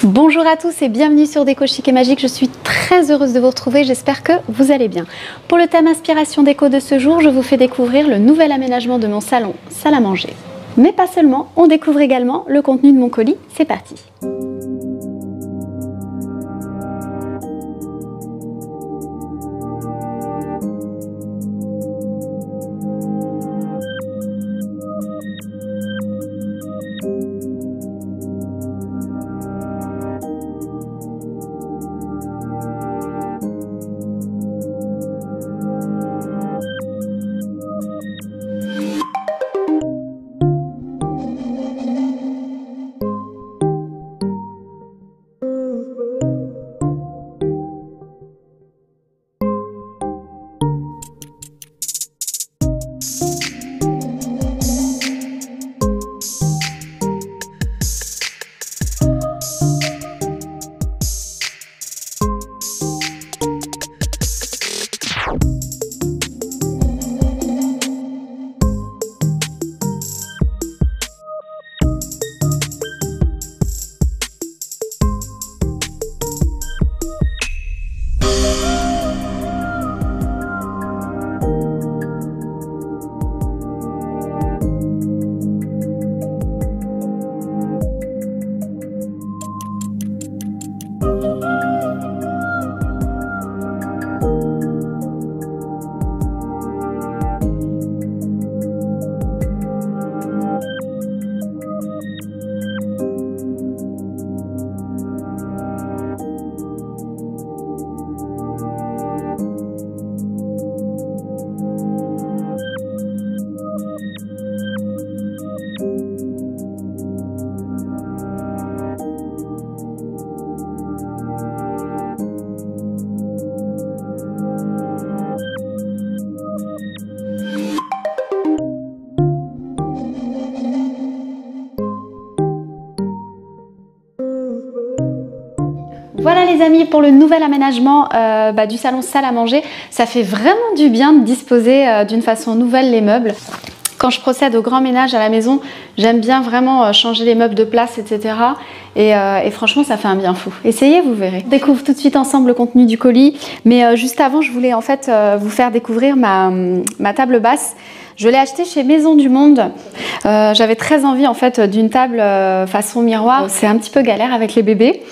Bonjour à tous et bienvenue sur Déco Chic et Magique. Je suis très heureuse de vous retrouver, j'espère que vous allez bien. Pour le thème inspiration déco de ce jour, je vous fais découvrir le nouvel aménagement de mon salon salle à manger. Mais pas seulement, on découvre également le contenu de mon colis. C'est parti! Voilà les amis pour le nouvel aménagement du salon salle à manger. Ça fait vraiment du bien de disposer d'une façon nouvelle les meubles. Quand je procède au grand ménage à la maison, j'aime bien vraiment changer les meubles de place, etc. Et franchement, ça fait un bien fou. Essayez, vous verrez. On découvre tout de suite ensemble le contenu du colis. Mais juste avant, je voulais en fait vous faire découvrir ma table basse. Je l'ai achetée chez Maison du Monde. J'avais très envie en fait d'une table façon miroir. C'est un petit peu galère avec les bébés.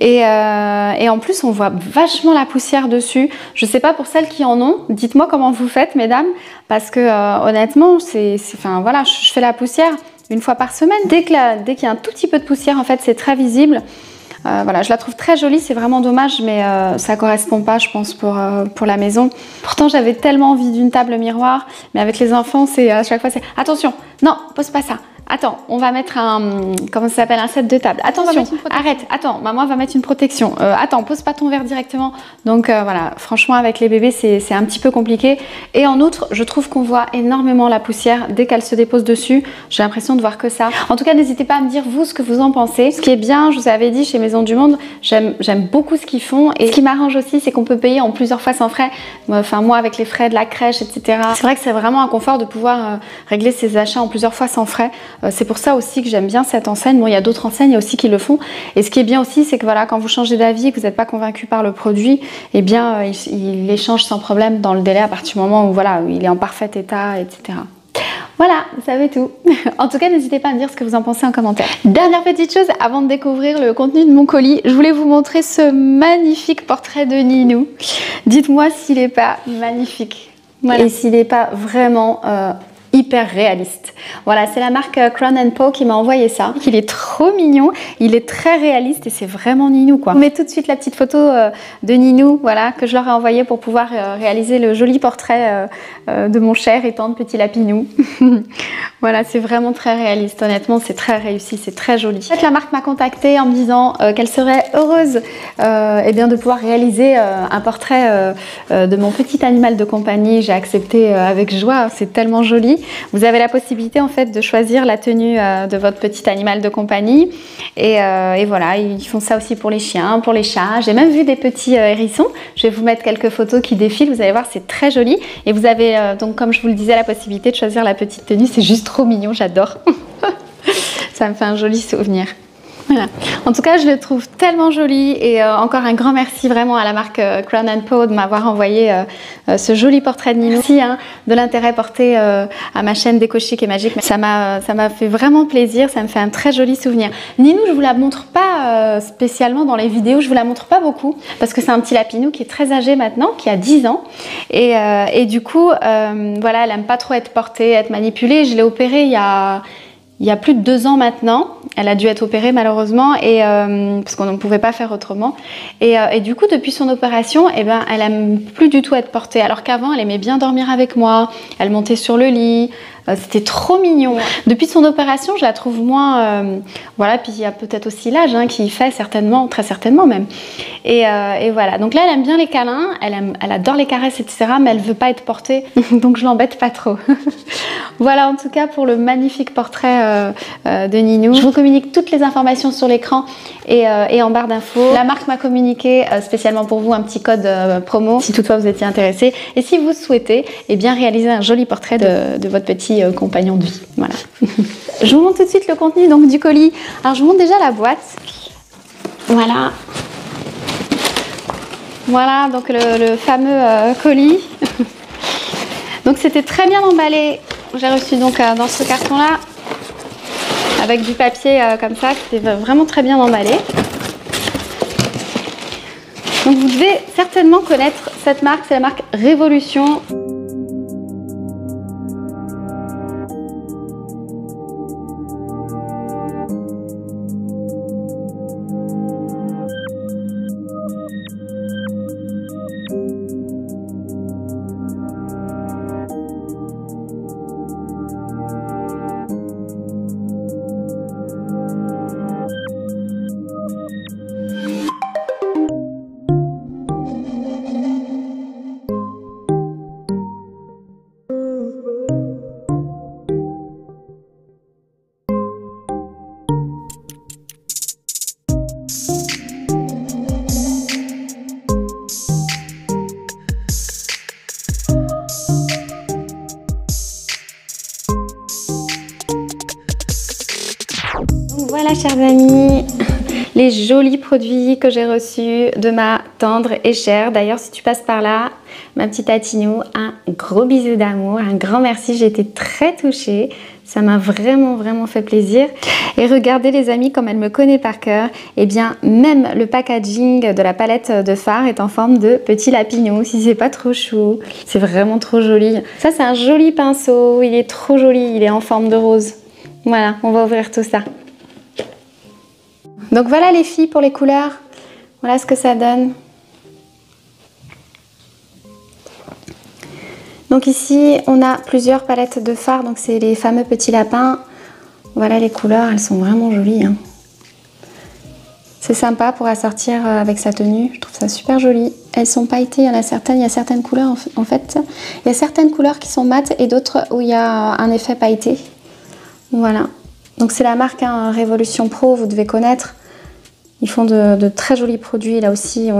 Et en plus, on voit vachement la poussière dessus. Je sais pas pour celles qui en ont. Dites-moi comment vous faites, mesdames. Parce que honnêtement, enfin, voilà, je fais la poussière une fois par semaine. Dès qu'il y a un tout petit peu de poussière, en fait, c'est très visible. Voilà, je la trouve très jolie, c'est vraiment dommage, mais ça correspond pas, je pense, pour la maison. Pourtant, j'avais tellement envie d'une table miroir, mais avec les enfants, c'est à chaque fois, c'est attention, non, pose pas ça. Attends, on va mettre comment ça s'appelle, un set de table. Attention, arrête, attends, maman va mettre une protection. Attends, pose pas ton verre directement. Donc voilà, franchement, avec les bébés, c'est un petit peu compliqué. Et en outre, je trouve qu'on voit énormément la poussière dès qu'elle se dépose dessus. J'ai l'impression de voir que ça. En tout cas, n'hésitez pas à me dire, vous, ce que vous en pensez. Ce qui est bien, je vous avais dit, chez Maison du Monde, j'aime beaucoup ce qu'ils font. Et ce qui m'arrange aussi, c'est qu'on peut payer en plusieurs fois sans frais. Enfin, moi, avec les frais de la crèche, etc. C'est vrai que c'est vraiment un confort de pouvoir régler ses achats en plusieurs fois sans frais. C'est pour ça aussi que j'aime bien cette enseigne. Bon, il y a d'autres enseignes aussi qui le font. Et ce qui est bien aussi, c'est que voilà, quand vous changez d'avis et que vous n'êtes pas convaincu par le produit, eh bien, il l'échange sans problème dans le délai à partir du moment où voilà, il est en parfait état, etc. Voilà, vous savez tout. En tout cas, n'hésitez pas à me dire ce que vous en pensez en commentaire. Dernière petite chose avant de découvrir le contenu de mon colis, je voulais vous montrer ce magnifique portrait de Ninou. Dites-moi s'il n'est pas magnifique. Voilà. Et s'il n'est pas vraiment hyper réaliste. Voilà, c'est la marque Crown & Paw qui m'a envoyé ça. Il est trop mignon, il est très réaliste et c'est vraiment Ninou quoi. On met tout de suite la petite photo de Ninou, voilà, que je leur ai envoyée pour pouvoir réaliser le joli portrait de mon cher et tendre petit lapinou. Voilà, c'est vraiment très réaliste, honnêtement, c'est très réussi, c'est très joli. En fait, la marque m'a contactée en me disant qu'elle serait heureuse eh bien, de pouvoir réaliser un portrait de mon petit animal de compagnie. J'ai accepté avec joie, c'est tellement joli. Vous avez la possibilité en fait de choisir la tenue de votre petit animal de compagnie et voilà, ils font ça aussi pour les chiens, pour les chats. J'ai même vu des petits hérissons. Je vais vous mettre quelques photos qui défilent, vous allez voir, c'est très joli. Et vous avez donc, comme je vous le disais, la possibilité de choisir la petite tenue. C'est juste trop mignon, j'adore. Ça me fait un joli souvenir. Voilà. En tout cas, je le trouve tellement joli et encore un grand merci vraiment à la marque Crown & Paw de m'avoir envoyé ce joli portrait de Ninou. Merci de l'intérêt porté à ma chaîne Déco Chic et Magique. Ça m'a fait vraiment plaisir, ça me fait un très joli souvenir. Ninou, je vous la montre pas spécialement dans les vidéos, je vous la montre pas beaucoup parce que c'est un petit lapinou qui est très âgé maintenant, qui a 10 ans et du coup, voilà, elle aime pas trop être portée, être manipulée. Je l'ai opérée il y a plus de 2 ans maintenant. Elle a dû être opérée malheureusement et parce qu'on ne pouvait pas faire autrement. Et du coup, depuis son opération, eh ben, elle aime plus du tout être portée. Alors qu'avant, elle aimait bien dormir avec moi. Elle montait sur le lit. C'était trop mignon. Depuis son opération, je la trouve moins... voilà, puis il y a peut-être aussi l'âge qui fait certainement, très certainement même. Et voilà, donc là, elle aime bien les câlins, elle adore les caresses, etc. Mais elle veut pas être portée, donc je l'embête pas trop. Voilà, en tout cas, pour le magnifique portrait de Ninou. Je vous communique toutes les informations sur l'écran et en barre d'infos. La marque m'a communiqué spécialement pour vous un petit code promo, si toutefois vous étiez intéressé. Et si vous souhaitez, eh bien, réaliser un joli portrait de votre petit compagnon de vie. Voilà. Je vous montre tout de suite le contenu donc du colis. Alors je vous montre déjà la boîte. Voilà. Voilà donc le fameux colis. Donc c'était très bien emballé. J'ai reçu donc dans ce carton là avec du papier comme ça. C'était vraiment très bien emballé. Donc vous devez certainement connaître cette marque. C'est la marque Révolution. Voilà chers amis, les jolis produits que j'ai reçus de ma tendre et chère. D'ailleurs si tu passes par là, ma petite Tatinou, un gros bisou d'amour, un grand merci, j'ai été très touchée. Ça m'a vraiment fait plaisir. Et regardez les amis, comme elle me connaît par cœur, et bien même le packaging de la palette de fard est en forme de petit lapinou, si c'est pas trop chou. C'est vraiment trop joli. Ça c'est un joli pinceau, il est trop joli, il est en forme de rose. Voilà, on va ouvrir tout ça. Donc voilà les filles pour les couleurs, voilà ce que ça donne. Donc ici on a plusieurs palettes de fard, donc c'est les fameux petits lapins. Voilà les couleurs, elles sont vraiment jolies. C'est sympa pour assortir avec sa tenue, je trouve ça super joli. Elles sont pailletées, il y a certaines couleurs en fait. Il y a certaines couleurs qui sont mates et d'autres où il y a un effet pailleté. Voilà. Donc c'est la marque Révolution Pro, vous devez connaître. Ils font de très jolis produits. Là aussi,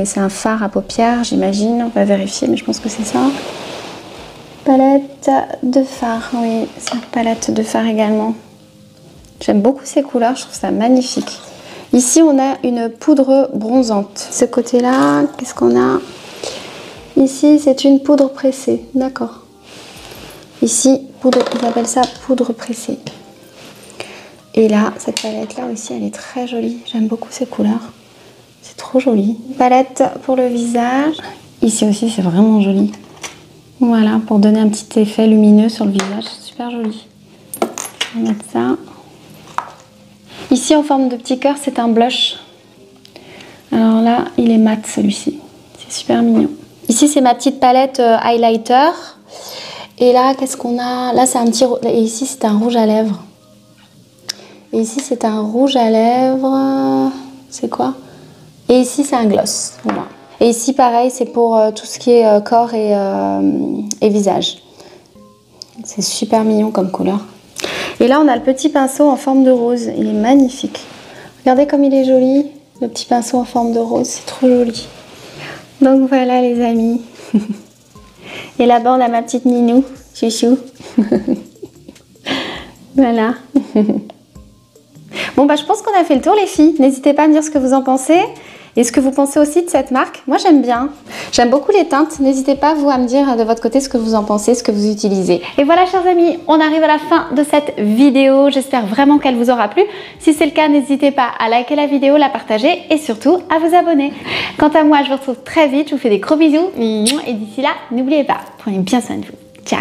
c'est un fard à paupières, j'imagine. On va vérifier, mais je pense que c'est ça. Palette de fard, oui, c'est une palette de fard également. J'aime beaucoup ces couleurs, je trouve ça magnifique. Ici, on a une poudre bronzante. Ce côté-là, qu'est-ce qu'on a? Ici, c'est une poudre pressée, d'accord. Ici, ils appellent ça poudre pressée. Et là, cette palette-là aussi, elle est très jolie. J'aime beaucoup ces couleurs. C'est trop joli. Palette pour le visage. Ici aussi, c'est vraiment joli. Voilà, pour donner un petit effet lumineux sur le visage. Super joli. On va mettre ça. Ici, en forme de petit cœur, c'est un blush. Alors là, il est mat, celui-ci. C'est super mignon. Ici, c'est ma petite palette highlighter. Et là, qu'est-ce qu'on a? Là, c'est un petit... Et ici, c'est un rouge à lèvres. Et ici, c'est un rouge à lèvres. C'est quoi? Et ici, c'est un gloss. Voilà. Et ici, pareil, c'est pour tout ce qui est corps et visage. C'est super mignon comme couleur. Et là, on a le petit pinceau en forme de rose. Il est magnifique. Regardez comme il est joli. Le petit pinceau en forme de rose, c'est trop joli. Donc voilà, les amis. Et là-bas, on a ma petite Ninou. Chouchou. Voilà. Bon bah je pense qu'on a fait le tour les filles. N'hésitez pas à me dire ce que vous en pensez. Et ce que vous pensez aussi de cette marque. Moi j'aime bien. J'aime beaucoup les teintes. N'hésitez pas vous à me dire de votre côté ce que vous en pensez, ce que vous utilisez. Et voilà chers amis, on arrive à la fin de cette vidéo. J'espère vraiment qu'elle vous aura plu. Si c'est le cas, n'hésitez pas à liker la vidéo, la partager et surtout à vous abonner. Quant à moi, je vous retrouve très vite. Je vous fais des gros bisous. Et d'ici là, n'oubliez pas, prenez bien soin de vous. Ciao.